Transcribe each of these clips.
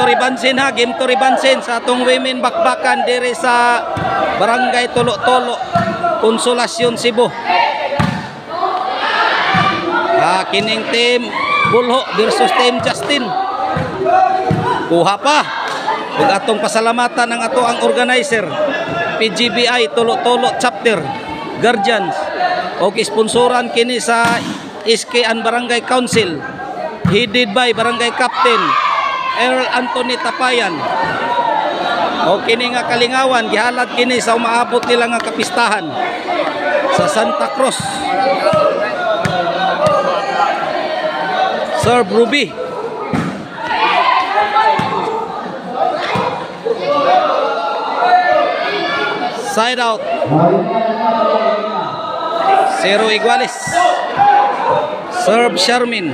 to ribansin ha, game to ribansin sa atong women bakbakan diri sa Barangay Tulo-Tulo, Konsolasyon, Cebu. Kining team Bulho versus team Justin. Kuha pa. Ug atong pasalamatan ang ato ang organizer, PGBI Tulo-Tulo Chapter, Guardians, og sponsoran kini sa SK and Barangay Council, headed by Barangay Captain Earl Anthony Tapayan. O kini nga kalingawan gihalad kini sa umaabot nila nga kapistahan sa Santa Cruz. Serve Ruby. Side out. Zero Iguales. Serve Sharmin.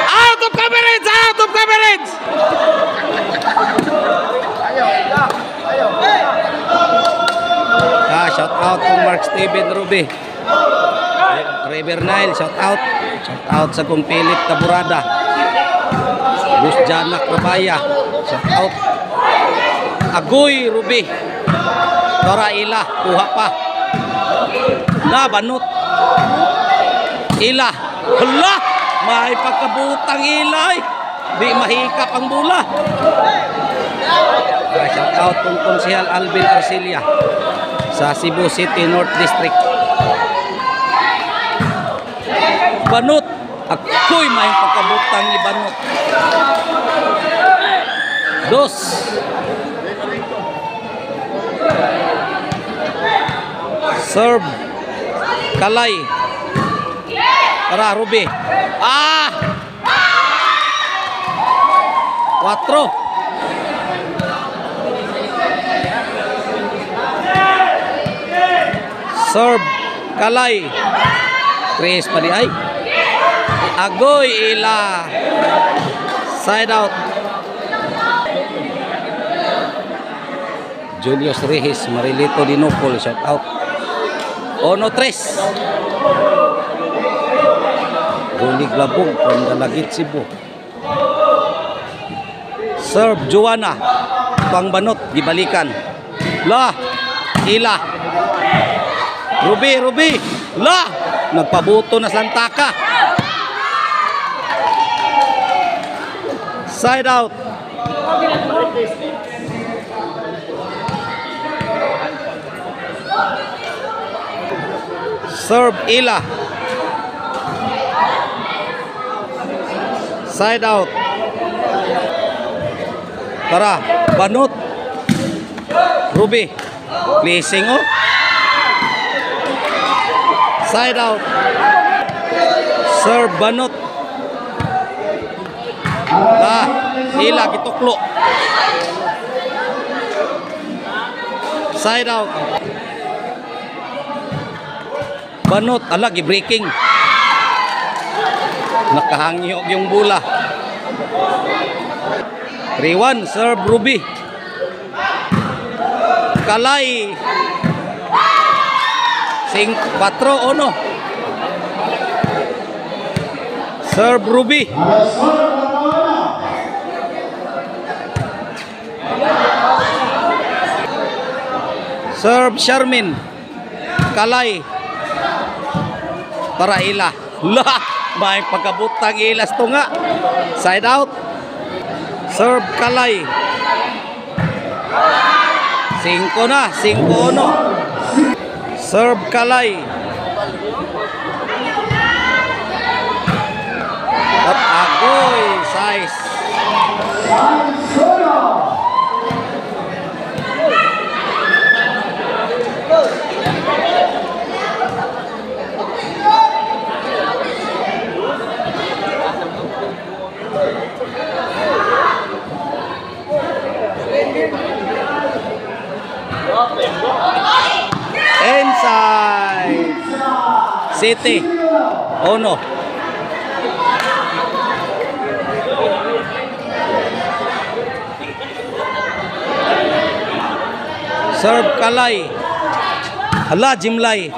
Out of coverage! Out of coverage! Shout out to Mark Steven Ruby. River Nile, shout out. Shout out sa kong Philip Taburada. Gus Janak Rabaya, shout out. Agoy Ruby. Tora Ila, kuha pa. Na banot. Ila. Hala! May pagkabutang ilay. Di mahikap ang bola. Shout out kong Konsehal Alvin Arcilia sa Cebu City North District. Banot. Ako'y may pagkabutang ni Banot. Dos. Serve Kalay. Tara Ruby. 4. Serve Kalay. 3 pa di ay. Agoy Ila. Side out. Julius Rehis, Marilito Dinopol, shout out. Ono 3. Rulig Labog from Dalagit, Cebu. Serve Joanna. Pangbanot, gibalikan. La. Ila. Ruby. La. Nagpabuto na Santaka. Side out. Serve Ila. Side out. Tara, Banot. Ruby. Placing oh. Side out. Serve Banot. Ila gituklo. Side out. Banot, breaking. Nakahangyog yung bola. 3-1, serve Ruby. Kalay. 4-1. Serve Ruby. Serve Sharmin. Kalay. Para Ila. La, may pagkabutang Ilas to nga. Side out. Serve Kalay. 5 na, 5-1. Serve Kalay. At agoy size. Inside City. Oh no. Serve Kalay. Hala, Jimlay.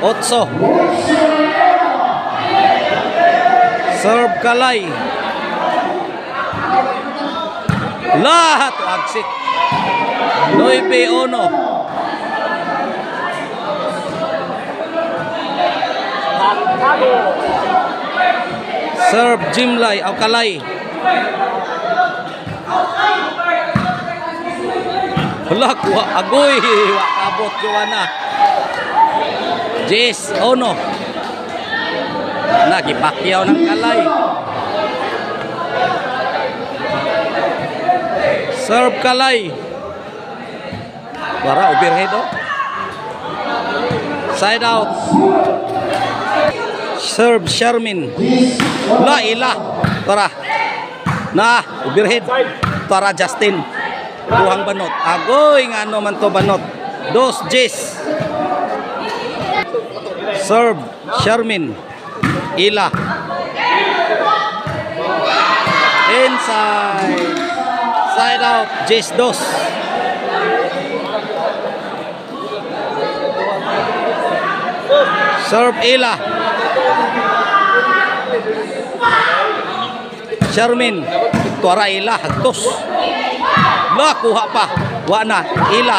8. Serve Kalay. Lahat agsik. 9-1. Serve Jimlay o Kalay. Wala kuha agoy, wa kabot Joanna. Jess Ono. Nagipakyaw ng Kalay. Serve Kalay. Para overhead oh. Side out. Serve Shermin. La ilah. Para. Nah, overhead. Para Justin. Buhang banot. Agoy nga ano man to banot. Dos Jess. Serve Shermin. Ila. Inside. Side out. Jess dos. Serve Ila. Shermin. Tuara Ila. Dos. La kuha pa. Wa na. Ila.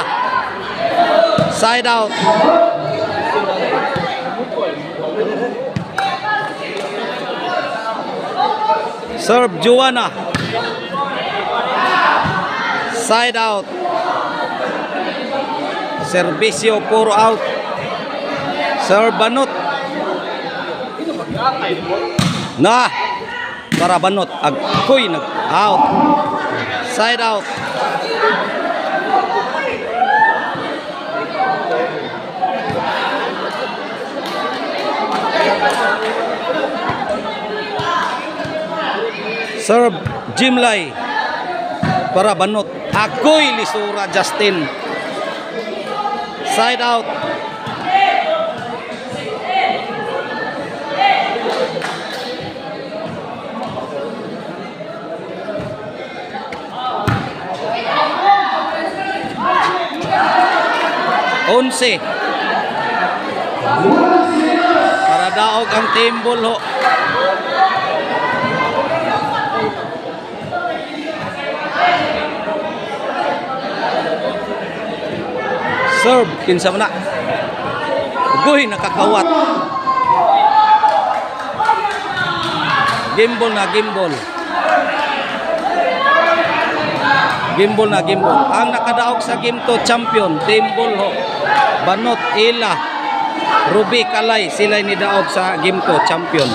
Side out. Serve Joanna. Side out. Servisyo puro out. Serve Banot. Nah. Para Banot. Agkoy nag out. Side out. Serve Jimlay. Para Banot. Agoy lisura Justin. Side out. Onse. Para daog ang team Bulho. Serve kinsa man na. Ugoy nakakawat. Gimbal na gimbal. Gimbal na gimbal. Ang nakadaog sa game to champion Team Bulho. Banot Ila. Ruby Kalay sila ni daog sa game to champion.